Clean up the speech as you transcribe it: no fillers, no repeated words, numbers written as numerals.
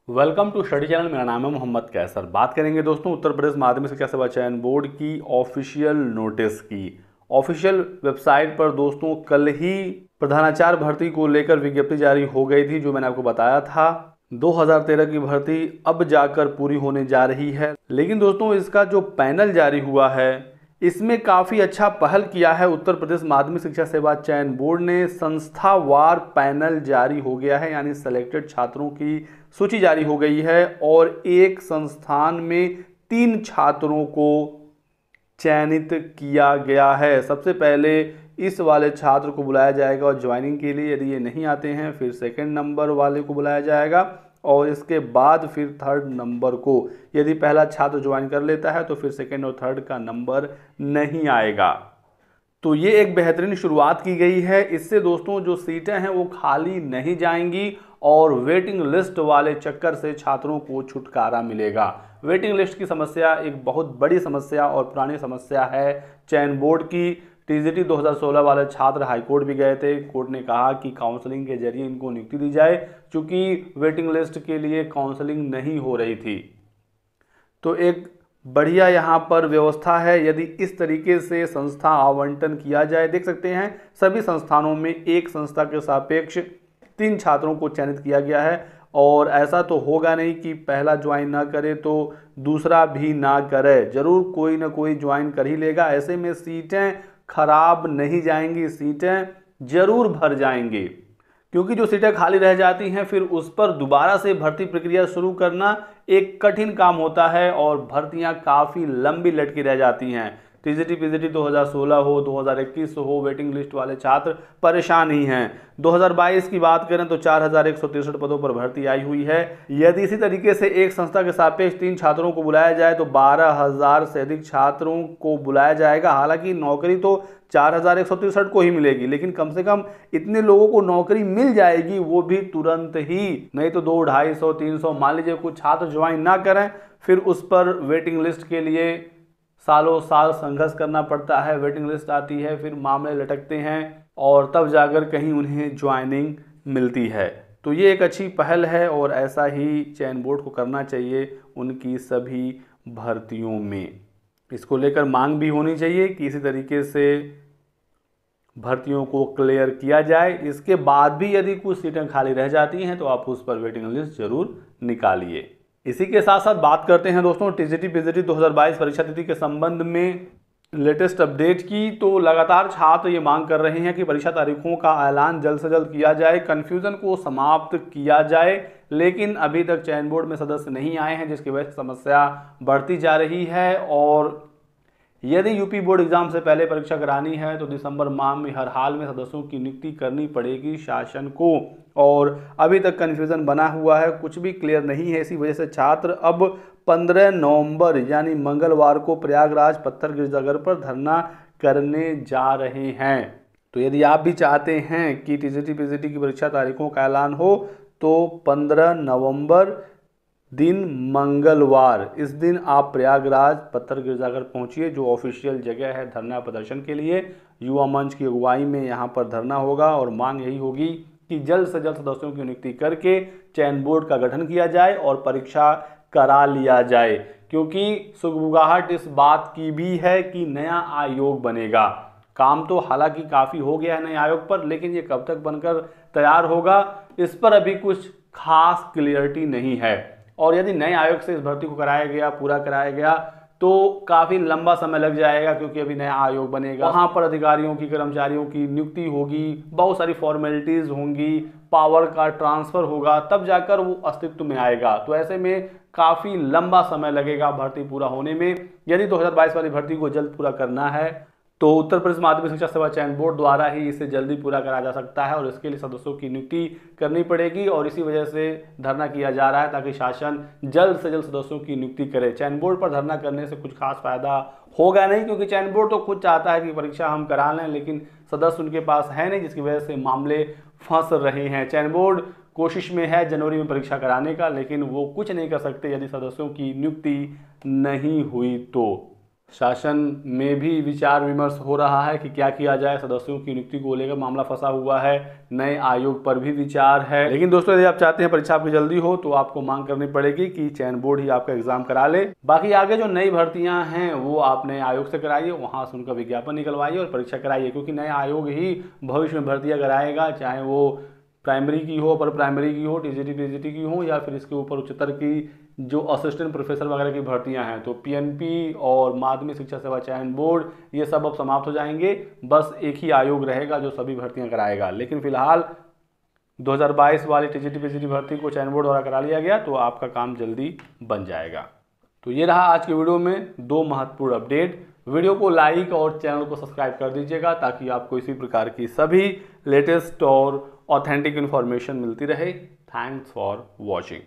Welcome to study channel. मेरा नाम है मोहम्मद कैसर। बात करेंगे दोस्तों उत्तर प्रदेश माध्यमिक शिक्षा सेवा चयन बोर्ड की ऑफिशियल नोटिस की। ऑफिशियल वेबसाइट पर दोस्तों कल ही प्रधानाचार्य भर्ती को लेकर विज्ञप्ति जारी हो गई थी, जो मैंने आपको बताया था 2013 की भर्ती अब जाकर पूरी होने जा रही है। लेकिन दोस्तों इसका जो पैनल जारी हुआ है इसमें काफ़ी अच्छा पहल किया है उत्तर प्रदेश माध्यमिक शिक्षा सेवा चयन बोर्ड ने। संस्थावार पैनल जारी हो गया है, यानी सेलेक्टेड छात्रों की सूची जारी हो गई है और एक संस्थान में 3 छात्रों को चयनित किया गया है। सबसे पहले इस वाले छात्र को बुलाया जाएगा और ज्वाइनिंग के लिए, यदि ये नहीं आते हैं फिर सेकंड नंबर वाले को बुलाया जाएगा और इसके बाद फिर थर्ड नंबर को। यदि पहला छात्र ज्वाइन कर लेता है तो फिर सेकंड और थर्ड का नंबर नहीं आएगा। तो ये एक बेहतरीन शुरुआत की गई है। इससे दोस्तों जो सीटें हैं वो खाली नहीं जाएंगी और वेटिंग लिस्ट वाले चक्कर से छात्रों को छुटकारा मिलेगा। वेटिंग लिस्ट की समस्या एक बहुत बड़ी समस्या और पुरानी समस्या है चयन बोर्ड की। टीजीटी 2016 वाले छात्र हाईकोर्ट भी गए थे। कोर्ट ने कहा कि काउंसलिंग के जरिए इनको नियुक्ति दी जाए, क्योंकि वेटिंग लिस्ट के लिए काउंसलिंग नहीं हो रही थी। तो एक बढ़िया यहाँ पर व्यवस्था है यदि इस तरीके से संस्था आवंटन किया जाए। देख सकते हैं सभी संस्थानों में एक संस्था के सापेक्ष 3 छात्रों को चयनित किया गया है और ऐसा तो होगा नहीं कि पहला ज्वाइन ना करे तो दूसरा भी ना करे, जरूर कोई ना कोई ज्वाइन कर ही लेगा। ऐसे में सीटें खराब नहीं जाएंगी, सीटें जरूर भर जाएंगी, क्योंकि जो सीटें खाली रह जाती हैं फिर उस पर दोबारा से भर्ती प्रक्रिया शुरू करना एक कठिन काम होता है और भर्तियां काफ़ी लंबी लटकी रह जाती हैं। टीजीटी पीजीटी 2016 हो 2021 हो, वेटिंग लिस्ट वाले छात्र परेशान ही हैं। 2022 की बात करें तो 4163 पदों पर भर्ती आई हुई है। यदि इसी तरीके से एक संस्था के सापेक्ष 3 छात्रों को बुलाया जाए तो 12,000 से अधिक छात्रों को बुलाया जाएगा। हालांकि नौकरी तो 4163 को ही मिलेगी, लेकिन कम से कम इतने लोगों को नौकरी मिल जाएगी, वो भी तुरंत ही। नहीं तो 200, 250, 300 मान लीजिए कुछ छात्र ज्वाइन ना करें फिर उस पर वेटिंग लिस्ट के लिए सालों साल संघर्ष करना पड़ता है। वेटिंग लिस्ट आती है, फिर मामले लटकते हैं और तब जाकर कहीं उन्हें ज्वाइनिंग मिलती है। तो ये एक अच्छी पहल है और ऐसा ही चयन बोर्ड को करना चाहिए उनकी सभी भर्तियों में। इसको लेकर मांग भी होनी चाहिए कि इसी तरीके से भर्तियों को क्लियर किया जाए। इसके बाद भी यदि कुछ सीटें खाली रह जाती हैं तो आप उस पर वेटिंग लिस्ट जरूर निकालिए। इसी के साथ साथ बात करते हैं दोस्तों टीजीटी पीजीटी 2022 परीक्षा तिथि के संबंध में लेटेस्ट अपडेट की। तो लगातार छात्र ये मांग कर रहे हैं कि परीक्षा तारीखों का ऐलान जल्द से जल्द किया जाए, कन्फ्यूजन को समाप्त किया जाए, लेकिन अभी तक चयन बोर्ड में सदस्य नहीं आए हैं, जिसकी वजह से समस्या बढ़ती जा रही है। और यदि यूपी बोर्ड एग्जाम से पहले परीक्षा करानी है तो दिसंबर माह में हर हाल में सदस्यों की नियुक्ति करनी पड़ेगी शासन को, और अभी तक कन्फ्यूजन बना हुआ है, कुछ भी क्लियर नहीं है। इसी वजह से छात्र अब 15 नवंबर यानी मंगलवार को प्रयागराज पत्थर गिरजाघर पर धरना करने जा रहे हैं। तो यदि आप भी चाहते हैं कि टीजीटी पीजीटी की परीक्षा तारीखों का ऐलान हो तो 15 नवंबर दिन मंगलवार, इस दिन आप प्रयागराज पत्थर गिरजाघर पहुंचिए, जो ऑफिशियल जगह है धरना प्रदर्शन के लिए। युवा मंच की अगुवाई में यहां पर धरना होगा और मांग यही होगी कि जल्द से जल्द सदस्यों की नियुक्ति करके चयन बोर्ड का गठन किया जाए और परीक्षा करा लिया जाए, क्योंकि सुगबुगाहट इस बात की भी है कि नया आयोग बनेगा। काम तो हालांकि काफ़ी हो गया है नए आयोग पर, लेकिन ये कब तक बनकर तैयार होगा इस पर अभी कुछ खास क्लियरिटी नहीं है। और यदि नए आयोग से इस भर्ती को कराया गया, पूरा कराया गया तो काफ़ी लंबा समय लग जाएगा, क्योंकि अभी नया आयोग बनेगा, वहाँ पर अधिकारियों की कर्मचारियों की नियुक्ति होगी, बहुत सारी फॉर्मेलिटीज़ होंगी, पावर का ट्रांसफ़र होगा, तब जाकर वो अस्तित्व में आएगा। तो ऐसे में काफ़ी लंबा समय लगेगा भर्ती पूरा होने में। यदि 2022 वाली भर्ती को जल्द पूरा करना है तो उत्तर प्रदेश माध्यमिक शिक्षा सेवा चयन बोर्ड द्वारा ही इसे जल्दी पूरा करा जा सकता है और इसके लिए सदस्यों की नियुक्ति करनी पड़ेगी और इसी वजह से धरना किया जा रहा है, ताकि शासन जल्द से जल्द सदस्यों की नियुक्ति करे। चयन बोर्ड पर धरना करने से कुछ खास फायदा होगा नहीं, क्योंकि चयन बोर्ड तो खुद चाहता है कि परीक्षा हम करा लें, लेकिन सदस्य उनके पास है नहीं, जिसकी वजह से मामले फंस रहे हैं। चयन बोर्ड कोशिश में है जनवरी में परीक्षा कराने का, लेकिन वो कुछ नहीं कर सकते यदि सदस्यों की नियुक्ति नहीं हुई तो। शासन में भी विचार विमर्श हो रहा है कि क्या किया जाए। सदस्यों की नियुक्ति को लेकर मामला फंसा हुआ है। नए आयोग पर भी विचार है। लेकिन दोस्तों, यदि आप चाहते हैं परीक्षा आपकी जल्दी हो तो आपको मांग करनी पड़ेगी कि चयन बोर्ड ही आपका एग्जाम करा ले। बाकी आगे जो नई भर्तियां हैं वो आप नए आयोग से कराइए, वहां से उनका विज्ञापन निकलवाइए और परीक्षा कराइए, क्योंकि नया आयोग ही भविष्य में भर्तियां कराएगा, चाहे वो प्राइमरी की हो, अपर प्राइमरी की हो, टीजीटी पीजीटी की हो, या फिर इसके ऊपर उच्चतर की जो असिस्टेंट प्रोफेसर वगैरह की भर्तियां हैं। तो पीएनपी और माध्यमिक शिक्षा सेवा चयन बोर्ड ये सब अब समाप्त हो जाएंगे। बस एक ही आयोग रहेगा जो सभी भर्तियां कराएगा। लेकिन फिलहाल 2022 वाली टीजीटी पीजीटी भर्ती को चयन बोर्ड द्वारा करा लिया गया, तो आपका काम जल्दी बन जाएगा। तो ये रहा आज की वीडियो में 2 महत्वपूर्ण अपडेट। वीडियो को लाइक और चैनल को सब्सक्राइब कर दीजिएगा ताकि आपको इसी प्रकार की सभी लेटेस्ट और ऑथेंटिक इन्फॉर्मेशन मिलती रहे। Thanks for watching.